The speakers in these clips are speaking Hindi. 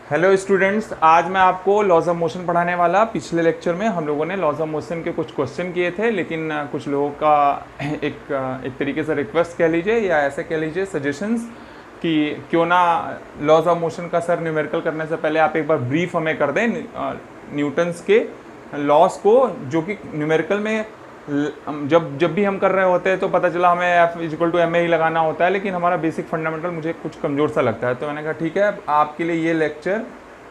हेलो स्टूडेंट्स, आज मैं आपको लॉज ऑफ मोशन पढ़ाने वाला। पिछले लेक्चर में हम लोगों ने लॉज ऑफ मोशन के कुछ क्वेश्चन किए थे, लेकिन कुछ लोगों का एक तरीके से रिक्वेस्ट कह लीजिए या ऐसे कह लीजिए सजेशंस कि क्यों ना लॉज ऑफ मोशन का सर न्यूमेरिकल करने से पहले आप एक बार ब्रीफ हमें कर दें न्यूटन्स के लॉज को, जो कि न्यूमेरिकल में जब भी हम कर रहे होते हैं तो पता चला हमें F=ma ही लगाना होता है, लेकिन हमारा बेसिक फंडामेंटल मुझे कुछ कमज़ोर सा लगता है। तो मैंने कहा ठीक है, आपके लिए ये लेक्चर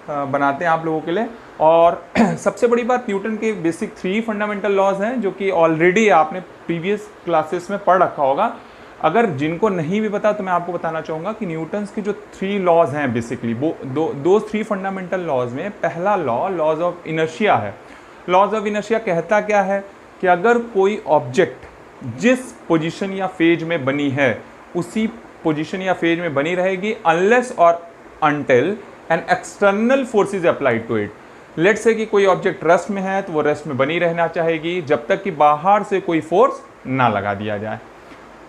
बनाते हैं आप लोगों के लिए। और सबसे बड़ी बात, न्यूटन के बेसिक 3 फंडामेंटल लॉज हैं जो कि ऑलरेडी आपने प्रीवियस क्लासेस में पढ़ रखा होगा। अगर जिनको नहीं भी पता तो मैं आपको बताना चाहूँगा कि न्यूटन्स के जो 3 लॉज हैं बेसिकली, वो दो 3 फंडामेंटल लॉज में पहला लॉज ऑफ इनर्शिया है। लॉज ऑफ इनर्शिया कहता क्या है कि अगर कोई ऑब्जेक्ट जिस पोजीशन या फेज में बनी है उसी पोजीशन या फेज में बनी रहेगी अनलेस और until an external force is applied to it. Let's say कि कोई ऑब्जेक्ट रेस्ट में है तो वो रेस्ट में बनी रहना चाहेगी जब तक कि बाहर से कोई फोर्स ना लगा दिया जाए।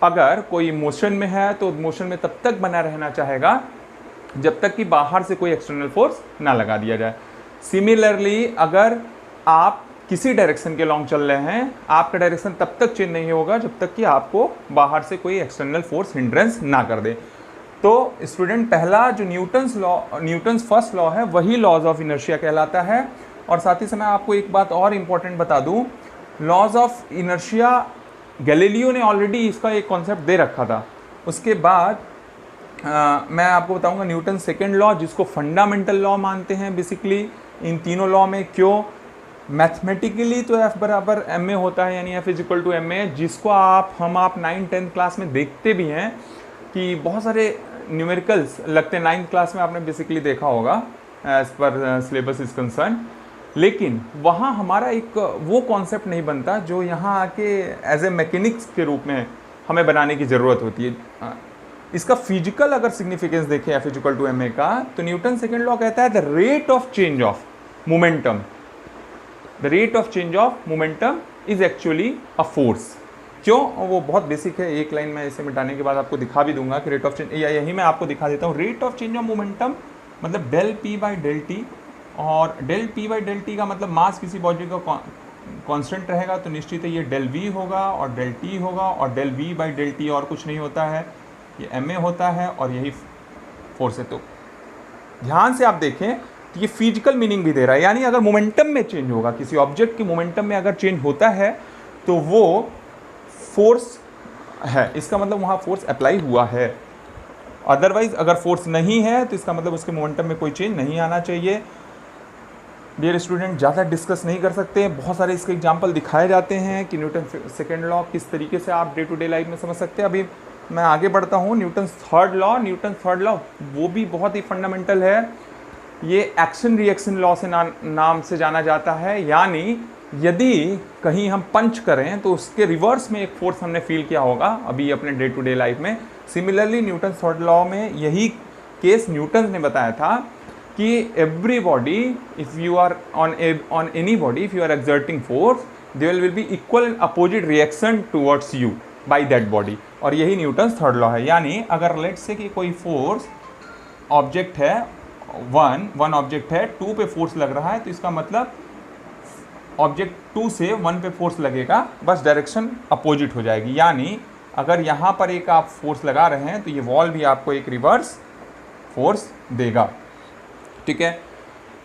अगर कोई मोशन में है तो मोशन में तब तक बना रहना चाहेगा जब तक कि बाहर से कोई एक्सटर्नल फोर्स ना लगा दिया जाए। सिमिलरली, अगर आप किसी डायरेक्शन के लॉन्ग चल रहे हैं, आपका डायरेक्शन तब तक चेंज नहीं होगा जब तक कि आपको बाहर से कोई एक्सटर्नल फोर्स हिंड्रेंस ना कर दे। तो स्टूडेंट, पहला जो न्यूटन्स फर्स्ट लॉ है वही लॉज ऑफ इनर्शिया कहलाता है। और साथ ही समय आपको एक बात और इम्पॉर्टेंट बता दूं, लॉज ऑफ इनर्शिया गैलीलियो ने ऑलरेडी इसका एक कॉन्सेप्ट दे रखा था। उसके बाद मैं आपको बताऊंगा न्यूटन सेकेंड लॉ, जिसको फंडामेंटल लॉ मानते हैं बेसिकली इन तीनों लॉ में। क्यों? मैथमेटिकली तो F=ma होता है, यानी F=ma, जिसको आप 9th-10th क्लास में देखते भी हैं कि बहुत सारे न्यूमेरिकल्स लगते हैं। 9th क्लास में आपने बेसिकली देखा होगा as per syllabus is concern. लेकिन वहाँ हमारा एक वो कॉन्सेप्ट नहीं बनता जो यहाँ आके एज ए मैकेनिक्स के रूप में हमें बनाने की ज़रूरत होती है। इसका फिजिकल अगर सिग्निफिकेंस देखें F=ma का, तो न्यूटन सेकेंड लॉ कहता है the rate of change of momentum, the rate of change of momentum is actually a force. क्यों? वो बहुत बेसिक है, एक लाइन में इसे मिटाने के बाद आपको दिखा भी दूंगा कि रेट ऑफ चेंज, या यही मैं आपको दिखा देता हूँ। Rate of change of momentum मतलब डेल p/डेल t, और डेल p/डेल t का मतलब मास किसी बॉडी का कांस्टेंट रहेगा तो निश्चित है ये डेल v होगा और डेल t होगा, और डेल v/डेल t और कुछ नहीं होता है, ये ma होता है और यही फोर्स है। तो ध्यान से आप देखें तो ये फिजिकल मीनिंग भी दे रहा है, यानी अगर मोमेंटम में चेंज होगा, किसी ऑब्जेक्ट के मोमेंटम में अगर चेंज होता है तो वो फोर्स है, इसका मतलब वहाँ फोर्स अप्लाई हुआ है। अदरवाइज अगर फोर्स नहीं है तो इसका मतलब उसके मोमेंटम में कोई चेंज नहीं आना चाहिए। डियर स्टूडेंट, ज़्यादा डिस्कस नहीं कर सकते, बहुत सारे इसके एग्जाम्पल दिखाए जाते हैं कि न्यूटन सेकेंड लॉ किस तरीके से आप डे टू डे लाइफ में समझ सकते हैं। अभी मैं आगे बढ़ता हूँ। न्यूटन थर्ड लॉ वो भी बहुत ही फंडामेंटल है। ये एक्शन रिएक्शन लॉ से नाम से जाना जाता है, यानी यदि कहीं हम पंच करें तो उसके रिवर्स में एक फोर्स हमने फील किया होगा अभी अपने डे टू डे लाइफ में। सिमिलरली न्यूटन थर्ड लॉ में यही केस न्यूटन ने बताया था कि every body, if you are on any body, if you are exerting force, there will be equal and opposite reaction towards you by that body. और यही न्यूटन थर्ड लॉ है। यानी अगर लेट्स से कि कोई फोर्स ऑब्जेक्ट है, वन ऑब्जेक्ट है, 2 पे फोर्स लग रहा है, तो इसका मतलब ऑब्जेक्ट 2 से 1 पे फोर्स लगेगा, बस डायरेक्शन अपोजिट हो जाएगी। यानी अगर यहाँ पर एक आप फोर्स लगा रहे हैं तो ये वॉल भी आपको एक रिवर्स फोर्स देगा। ठीक है,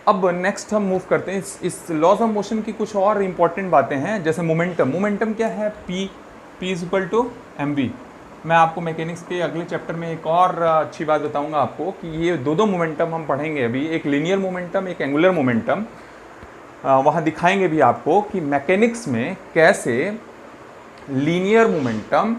अब नेक्स्ट हम मूव करते हैं। इस लॉज ऑफ मोशन की कुछ और इंपॉर्टेंट बातें हैं, जैसे मोमेंटम क्या है? P=mv। मैं आपको मैकेनिक्स के अगले चैप्टर में एक और अच्छी बात बताऊंगा आपको कि ये दो मोमेंटम हम पढ़ेंगे अभी, एक लीनियर मोमेंटम, एक एंगुलर मोमेंटम। वहाँ दिखाएंगे भी आपको कि मैकेनिक्स में कैसे लीनियर मोमेंटम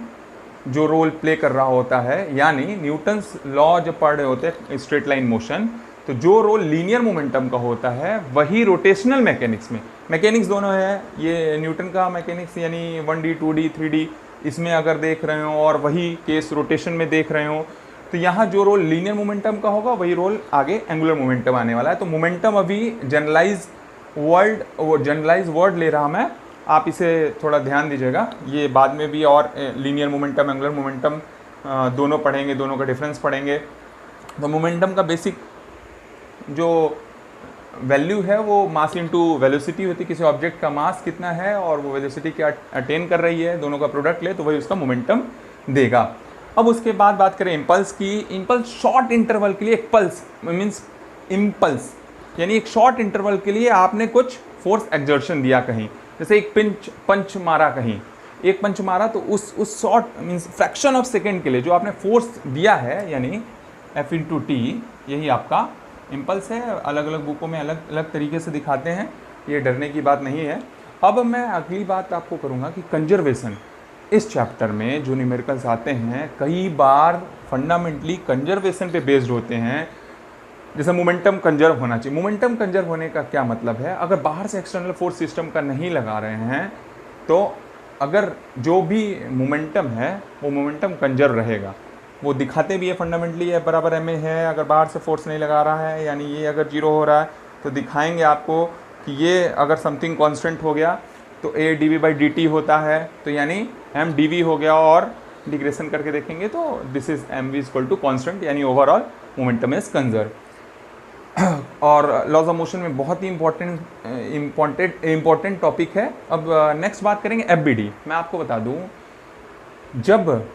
जो रोल प्ले कर रहा होता है, यानी न्यूटन्स लॉ जब पढ़ रहे होते हैं स्ट्रेट लाइन मोशन, तो जो रोल लीनियर मोमेंटम का होता है वही रोटेशनल मैकेनिक्स में, मैकेनिक्स दोनों है, ये न्यूटन का मैकेनिक्स यानी 1D 2D 3D इसमें अगर देख रहे हो और वही केस रोटेशन में देख रहे हो, तो यहाँ जो रोल लीनियर मोमेंटम का होगा वही रोल आगे एंगुलर मोमेंटम आने वाला है। तो मोमेंटम अभी जनरलाइज वर्ड ले रहा मैं, आप इसे थोड़ा ध्यान दीजिएगा। ये बाद में भी और लीनियर मोमेंटम, एंगुलर मोमेंटम दोनों पढ़ेंगे, दोनों का डिफरेंस पढ़ेंगे। तो मोमेंटम का बेसिक जो वैल्यू है वो मास इंटू वेलोसिटी होती है, किसी ऑब्जेक्ट का मास कितना है और वो वेलोसिटी क्या अटेन कर रही है, दोनों का प्रोडक्ट ले तो वही उसका मोमेंटम देगा। अब उसके बाद बात करें इम्पल्स की। इम्पल्स शॉर्ट इंटरवल के लिए, एक पल्स मीन्स इम्पल्स यानी एक शॉर्ट इंटरवल के लिए आपने कुछ फोर्स एक्सर्शन दिया कहीं, जैसे एक पंच मारा कहीं, एक पंच मारा तो उस short means fraction of second के लिए जो आपने फोर्स दिया है यानी F इंटू टी, यही आपका इम्पल्स है। अलग अलग बुकों में अलग अलग तरीके से दिखाते हैं, ये डरने की बात नहीं है। अब मैं अगली बात आपको करूँगा कि कंजर्वेशन, इस चैप्टर में जो न्यूमेरिकल्स आते हैं कई बार फंडामेंटली कंजर्वेशन पे बेस्ड होते हैं। जैसे मोमेंटम कंजर्व होना चाहिए। मोमेंटम कंजर्व होने का क्या मतलब है, अगर बाहर से एक्सटर्नल फोर्स सिस्टम का नहीं लगा रहे हैं तो अगर जो भी मोमेंटम है वो मोमेंटम कंजर्व रहेगा। वो दिखाते भी है फंडामेंटली है बराबर एम ए है, अगर बाहर से फोर्स नहीं लगा रहा है यानी ये अगर जीरो हो रहा है तो दिखाएंगे आपको कि ये अगर समथिंग कांस्टेंट हो गया तो A D V by D T होता है, तो यानी एम डी वी हो गया और इंटीग्रेशन करके देखेंगे तो this is M V equal to constant यानी ओवरऑल मोमेंटम इज कंजर्व। और लॉज ऑफ मोशन में बहुत ही इम्पॉर्टेंट टॉपिक है। अब नेक्स्ट बात करेंगे एफबीडी। मैं आपको बता दूं, जब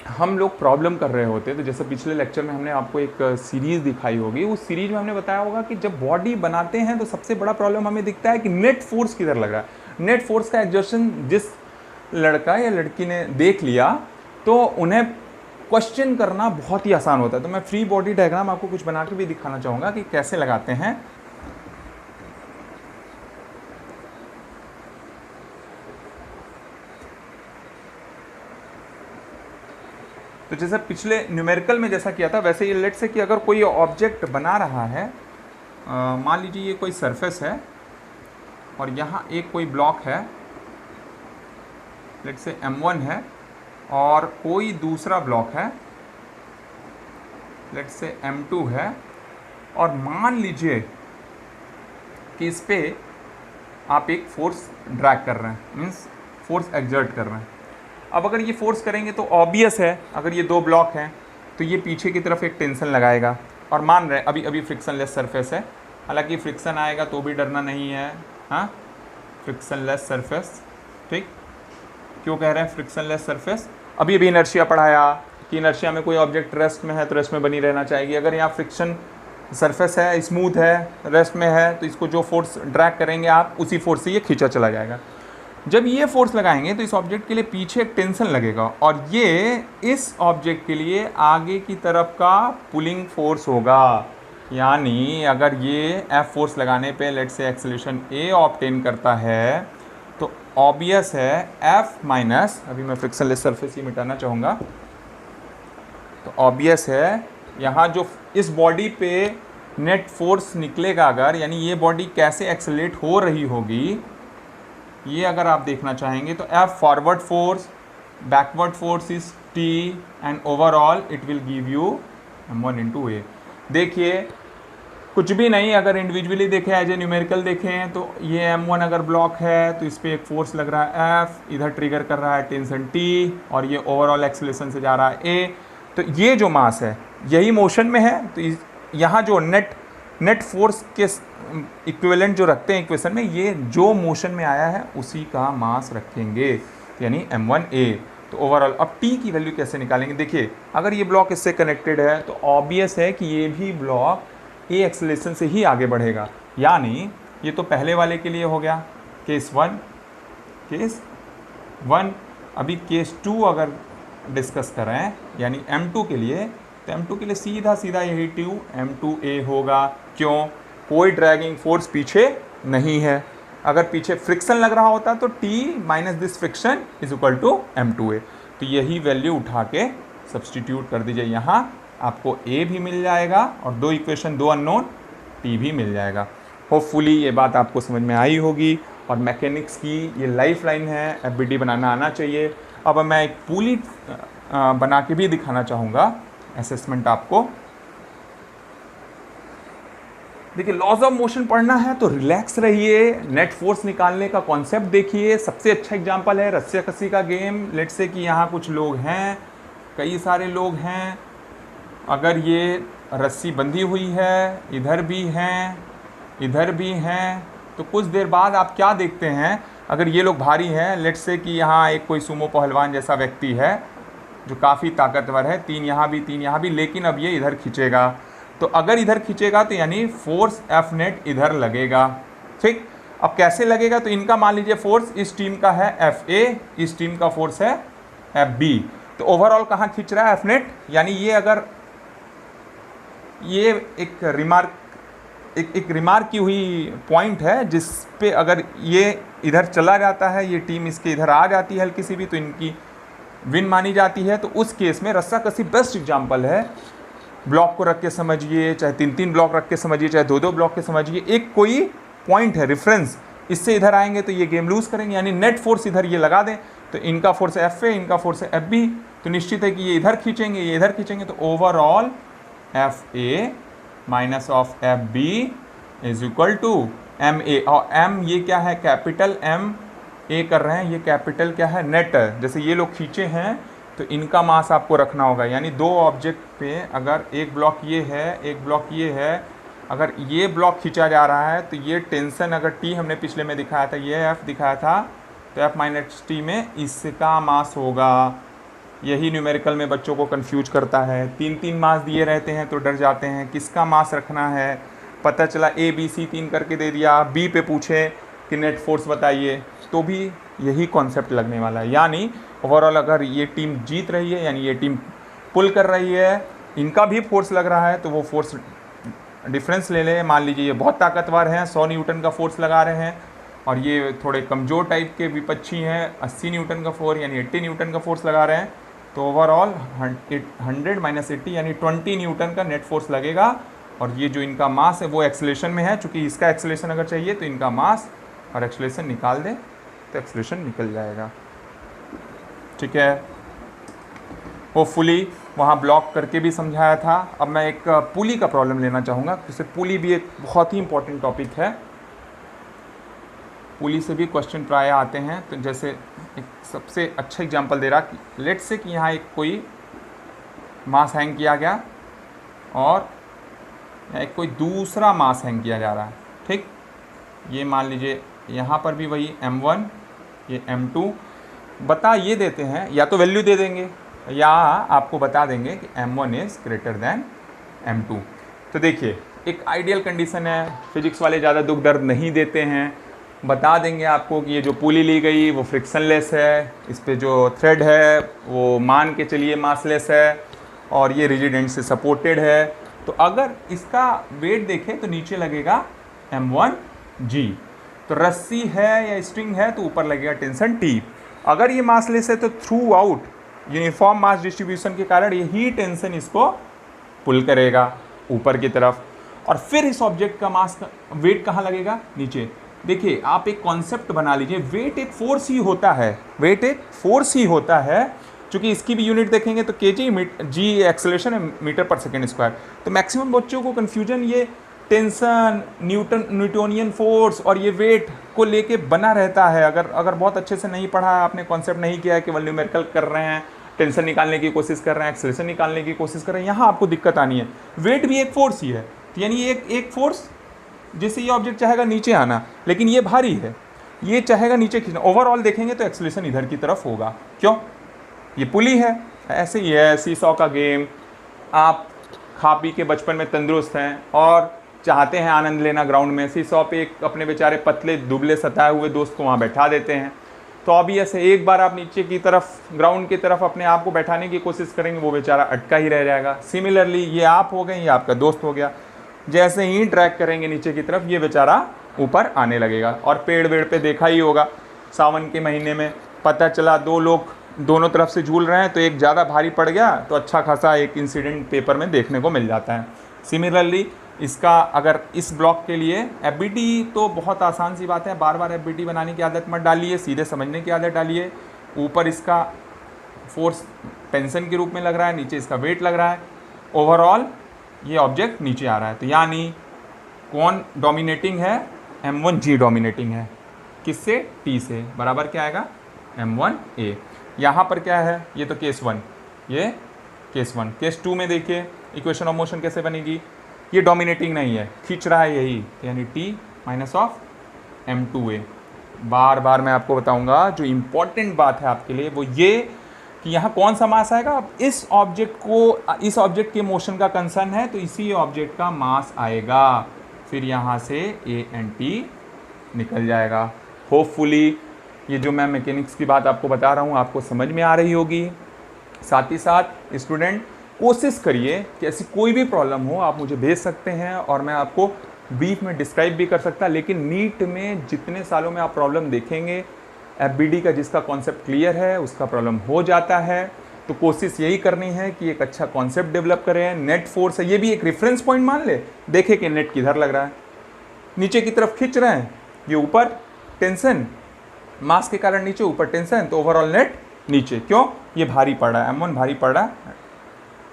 हम लोग प्रॉब्लम कर रहे होते तो जैसे पिछले लेक्चर में हमने आपको एक सीरीज़ दिखाई होगी, उस सीरीज में हमने बताया होगा कि जब बॉडी बनाते हैं तो सबसे बड़ा प्रॉब्लम हमें दिखता है कि नेट फोर्स किधर लग रहा है। नेट फोर्स का एक्सर्शन जिस लड़का या लड़की ने देख लिया तो उन्हें क्वेश्चन करना बहुत ही आसान होता है। तो मैं फ्री बॉडी डायग्राम आपको कुछ बना के भी दिखाना चाहूँगा कि कैसे लगाते हैं। तो जैसे पिछले न्यूमेरिकल में जैसा किया था वैसे ये लेट से कि अगर कोई ऑब्जेक्ट बना रहा है, मान लीजिए ये कोई सरफेस है और यहाँ एक कोई ब्लॉक है, लेट से M1 है, और कोई दूसरा ब्लॉक है लेट से M2 है, और मान लीजिए कि इस पे आप एक फोर्स ड्रैग कर रहे हैं, मीन्स फोर्स एक्सर्ट कर रहे हैं। अब अगर ये फोर्स करेंगे तो ऑब्वियस है अगर ये दो ब्लॉक हैं तो ये पीछे की तरफ एक टेंशन लगाएगा, और मान रहे अभी फ्रिक्शनलेस सरफेस है, हालांकि फ्रिक्शन आएगा तो भी डरना नहीं है। हाँ, फ्रिक्शनलेस सरफेस, ठीक। क्यों कह रहे हैं फ्रिक्शनलेस सरफेस? अभी इनर्शिया पढ़ाया कि इनर्शिया में कोई ऑब्जेक्ट रेस्ट में है तो रेस्ट में बनी रहना चाहिए। अगर यहाँ फ्रिक्शन सरफेस है, स्मूथ है, रेस्ट में है, तो इसको जो फोर्स ड्रैग करेंगे आप उसी फोर्स से ये खींचा चला जाएगा। जब ये फोर्स लगाएंगे तो इस ऑब्जेक्ट के लिए पीछे एक टेंशन लगेगा और ये इस ऑब्जेक्ट के लिए आगे की तरफ का पुलिंग फोर्स होगा। यानी अगर ये एफ फोर्स लगाने पे लेट से एक्सेलरेशन ए ऑब्टेन करता है तो ऑब्वियस है एफ माइनस, अभी मैं फ्रिक्शनलेस सरफेस ही मिटाना चाहूँगा, तो ऑब्वियस है यहाँ जो इस बॉडी पे नेट फोर्स निकलेगा अगर, यानी ये बॉडी कैसे एक्सेलरेट हो रही होगी ये अगर आप देखना चाहेंगे तो F forward force, backward force is T and overall it will give you m1 into A. देखिए कुछ भी नहीं, अगर इंडिविजुअली देखें एज ए न्यूमेरिकल देखें तो ये m1 अगर ब्लॉक है तो इस पर एक फोर्स लग रहा है F, इधर ट्रिगर कर रहा है टेंशन T और ये ओवरऑल एक्सेलरेशन से जा रहा है A। तो ये जो मास है यही मोशन में है, तो यहाँ जो नेट फोर्स के इक्विवेलेंट जो रखते हैं इक्वेशन में, ये जो मोशन में आया है उसी का मास रखेंगे, यानी m1a। तो ओवरऑल अब t की वैल्यू कैसे निकालेंगे? देखिए अगर ये ब्लॉक इससे कनेक्टेड है तो ऑब्वियस है कि ये भी ब्लॉक a एक्सेलरेशन से ही आगे बढ़ेगा। यानी ये तो पहले वाले के लिए हो गया केस 1। अभी केस 2 अगर डिस्कस करें यानी m2 के लिए, तो m2 के लिए सीधा सीधा यही m2a होगा। क्यों? कोई ड्रैगिंग फोर्स पीछे नहीं है। अगर पीछे फ्रिक्शन लग रहा होता तो t minus this friction is equal to m2a। तो यही वैल्यू उठा के सब्सटीट्यूट कर दीजिए, यहाँ आपको a भी मिल जाएगा और दो इक्वेशन, दो अननोन, t भी मिल जाएगा। होपफुली ये बात आपको समझ में आई होगी और मैकेनिक्स की ये लाइफ लाइन है, एफबीडी बनाना आना चाहिए। अब मैं एक पुली बना के भी दिखाना चाहूँगा असेसमेंट आपको। देखिए लॉज ऑफ मोशन पढ़ना है तो रिलैक्स रहिए, नेट फोर्स निकालने का कॉन्सेप्ट देखिए। सबसे अच्छा एग्जांपल है रस्सिया कस्सी का गेम। लेट्स से कि यहाँ कुछ लोग हैं, कई सारे लोग हैं, अगर ये रस्सी बंधी हुई है, इधर भी हैं, इधर भी हैं। तो कुछ देर बाद आप क्या देखते हैं, अगर ये लोग भारी हैं, लेट्स से कि यहाँ एक कोई सुमो पहलवान जैसा व्यक्ति है जो काफ़ी ताकतवर है, 3 यहाँ भी 3 यहाँ भी, लेकिन अब ये इधर खींचेगा। तो अगर इधर खींचेगा तो यानी फोर्स एफ नेट इधर लगेगा। ठीक, अब कैसे लगेगा, तो इनका मान लीजिए फोर्स इस टीम का है एफ ए, इस टीम का फोर्स है एफ बी। तो ओवरऑल कहाँ खींच रहा है एफ नेट, यानी ये अगर ये एक रिमार्क की हुई पॉइंट है जिस पे अगर ये इधर चला जाता है, ये टीम इसके इधर आ जाती है हल्की सी भी, तो इनकी विन मानी जाती है। तो उस केस में रस्साकसी बेस्ट एग्जांपल है। ब्लॉक को रख के समझिए, चाहे 3-3 ब्लॉक रख के समझिए, चाहे 2-2 ब्लॉक के समझिए, एक कोई पॉइंट है रेफरेंस, इससे इधर आएंगे तो ये गेम लूज करेंगे, यानी नेट फोर्स इधर ये लगा दें। तो इनका फोर्स एफ ए, इनका फोर्स है एफ बी, तो निश्चित है कि ये इधर खींचेंगे, ये इधर खींचेंगे। तो overall F A minus of F B is equal to M A, और एम ये क्या है, कैपिटल एम ए कर रहे हैं, ये कैपिटल क्या है, नेट। जैसे ये लोग खींचे हैं तो इनका मास आपको रखना होगा, यानी 2 ऑब्जेक्ट पे अगर एक ब्लॉक ये है, एक ब्लॉक ये है, अगर ये ब्लॉक खींचा जा रहा है तो ये टेंशन, अगर टी हमने पिछले में दिखाया था, ये एफ दिखाया था, तो एफ माइनस टी में इसका मास होगा। यही न्यूमेरिकल में बच्चों को कंफ्यूज करता है, 3-3 मास दिए रहते हैं तो डर जाते हैं किसका मास रखना है। पता चला ए बी सी 3 करके दे दिया, बी पे पूछे कि नेट फोर्स बताइए, तो भी यही कॉन्सेप्ट लगने वाला है। यानी ओवरऑल अगर ये टीम जीत रही है, यानी ये टीम पुल कर रही है, इनका भी फोर्स लग रहा है, तो वो फोर्स डिफरेंस ले लें। मान लीजिए ये बहुत ताकतवर हैं, 100 न्यूटन का फोर्स लगा रहे हैं, और ये थोड़े कमज़ोर टाइप के विपक्षी हैं, 80 न्यूटन का फोर्स यानी 80 न्यूटन का फोर्स लगा रहे हैं। तो ओवरऑल 100 माइनस 80 यानी 20 न्यूटन का नेट फोर्स लगेगा। और ये जो इनका मास है वो एक्सेलरेशन में है, चूँकि इसका एक्सेलरेशन अगर चाहिए तो इनका मास और एक्सेलरेशन निकाल दें तो एक्सेलरेशन निकल जाएगा। ठीक है, होपफुली वहाँ ब्लॉक करके भी समझाया था। अब मैं एक पुली का प्रॉब्लम लेना चाहूँगा, जैसे पुली भी एक बहुत ही इंपॉर्टेंट टॉपिक है, पुली से भी क्वेश्चन प्राय आते हैं। तो जैसे एक सबसे अच्छा एग्जांपल दे रहा कि लेट्स से कि यहाँ एक कोई मास हैंग किया गया और एक कोई दूसरा मास हैंग किया जा रहा है। ठीक, ये मान लीजिए यहाँ पर भी वही m1, ये m2, बता ये देते हैं, या तो वैल्यू दे देंगे या आपको बता देंगे कि m1 is greater than m2। तो देखिए एक आइडियल कंडीशन है, फिजिक्स वाले ज़्यादा दुख दर्द नहीं देते हैं, बता देंगे आपको कि ये जो पुली ली गई वो फ्रिक्शनलेस है, इस पे जो थ्रेड है वो मान के चलिए मासलेस है, और ये रिजिड एंड से सपोर्टेड है। तो अगर इसका वेट देखें तो नीचे लगेगा m1g, तो रस्सी है या स्ट्रिंग है तो ऊपर लगेगा टेंशन T। अगर ये मासलेस है तो through out uniform mass distribution के कारण यही टेंशन इसको पुल करेगा ऊपर की तरफ, और फिर इस ऑब्जेक्ट का मास वेट कहाँ लगेगा, नीचे। देखिए आप एक कॉन्सेप्ट बना लीजिए, वेट एक फोर्स ही होता है, वेट एक फोर्स ही होता है। चूँकि इसकी भी यूनिट देखेंगे तो जी एक्सेलरेशन है मीटर पर सेकेंड स्क्वायर। तो मैक्सिमम बच्चों को कन्फ्यूजन ये टेंशन, न्यूटोनियन फोर्स और ये वेट को लेके बना रहता है। अगर बहुत अच्छे से नहीं पढ़ा है आपने, कॉन्सेप्ट नहीं किया है, केवल न्यूमेरिकल कर रहे हैं, टेंशन निकालने की कोशिश कर रहे हैं, एक्सेलरेशन निकालने की कोशिश कर रहे हैं, यहाँ आपको दिक्कत आनी है। वेट भी एक फोर्स ही है, तो यानी एक फोर्स जिससे ये ऑब्जेक्ट चाहेगा नीचे आना, लेकिन ये भारी है, ये चाहेगा नीचे खींचना। ओवरऑल देखेंगे तो एक्सेलरेशन इधर की तरफ होगा, क्यों, ये पुली है। ऐसे ही है सीसॉ का गेम, आप खा पी के बचपन में तंदुरुस्त हैं और चाहते हैं आनंद लेना ग्राउंड में, सीसॉ पे एक अपने बेचारे पतले दुबले सताए हुए दोस्त को वहाँ बैठा देते हैं। तो अभी ऐसे एक बार आप नीचे की तरफ ग्राउंड की तरफ अपने आप को बैठाने की कोशिश करेंगे, वो बेचारा अटका ही रह जाएगा। सिमिलरली ये आप हो गए, ये आपका दोस्त हो गया, जैसे ही ड्रैग करेंगे नीचे की तरफ ये बेचारा ऊपर आने लगेगा। और पेड़ वेड़ पे देखा ही होगा, सावन के महीने में पता चला 2 लोग दोनों तरफ से झूल रहे हैं, तो एक ज़्यादा भारी पड़ गया, तो अच्छा खासा एक इंसिडेंट पेपर में देखने को मिल जाता है। सिमिलरली इसका अगर इस ब्लॉक के लिए FBT तो बहुत आसान सी बात है, बार बार FBT बनाने की आदत मत डालिए, सीधे समझने की आदत डालिए। ऊपर इसका फोर्स टेंशन के रूप में लग रहा है, नीचे इसका वेट लग रहा है, ओवरऑल ये ऑब्जेक्ट नीचे आ रहा है। तो यानी कौन डोमिनेटिंग है, m1g डोमिनेटिंग है, किससे, T से, बराबर क्या आएगा m1a। यहाँ पर क्या है, ये तो केस 1, ये केस 1। केस 2 में देखिए इक्वेशन ऑफ मोशन कैसे बनेगी, ये डोमिनेटिंग नहीं है, खींच रहा है यही, यानी टी माइनस ऑफ m2a। बार बार मैं आपको बताऊंगा, जो इम्पोर्टेंट बात है आपके लिए वो ये कि यहाँ कौन सा मास आएगा। अब इस ऑब्जेक्ट के मोशन का कंसर्न है तो इसी ऑब्जेक्ट का मास आएगा, फिर यहाँ से a एंड t निकल जाएगा। होपफुली ये जो मैं मैकेनिक्स की बात आपको बता रहा हूँ आपको समझ में आ रही होगी। साथ ही साथ स्टूडेंट कोशिश करिए कि ऐसी कोई भी प्रॉब्लम हो आप मुझे भेज सकते हैं और मैं आपको ब्रीफ में डिस्क्राइब भी कर सकता। लेकिन नीट में जितने सालों में आप प्रॉब्लम देखेंगे, एफबीडी का जिसका कॉन्सेप्ट क्लियर है उसका प्रॉब्लम हो जाता है। तो कोशिश यही करनी है कि एक अच्छा कॉन्सेप्ट डेवलप करें। नेट फोर्स है, ये भी एक रेफरेंस पॉइंट मान ले, देखे कि नेट किधर लग रहा है, नीचे की तरफ खींच रहे हैं, ये ऊपर टेंशन, मास के कारण नीचे, ऊपर टेंशन, तो ओवरऑल नेट नीचे। क्यों? ये भारी पड़ रहा है, m1 भारी पड़ रहा है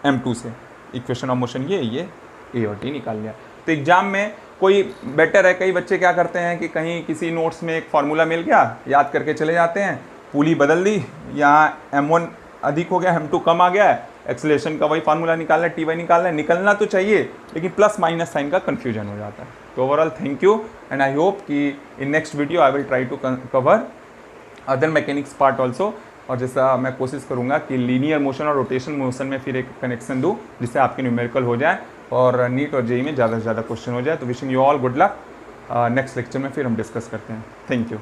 m2 से। इक्वेशन ऑफ मोशन ये a और t निकाल लिया। तो एग्जाम में कोई बेटर है, कई बच्चे क्या करते हैं कि कहीं किसी नोट्स में एक फार्मूला मिल गया, याद करके चले जाते हैं, पुली बदल दी, यहाँ m1 अधिक हो गया, m2 कम आ गया है, एक्सेलरेशन का वही फार्मूला निकालना है, ty निकालना है, निकलना तो चाहिए लेकिन प्लस माइनस साइन का कन्फ्यूजन हो जाता है। तो overall thank you and I hope कि in next video I will try to cover other mechanics part also. और जैसा मैं कोशिश करूंगा कि लीनियर मोशन और रोटेशन मोशन में फिर एक कनेक्शन दूं जिससे आपके न्यूमेरिकल हो जाए और नीट और जेई में ज़्यादा से ज़्यादा क्वेश्चन हो जाए। तो wishing you all good luck. Next lecture में फिर हम डिस्कस करते हैं। Thank you.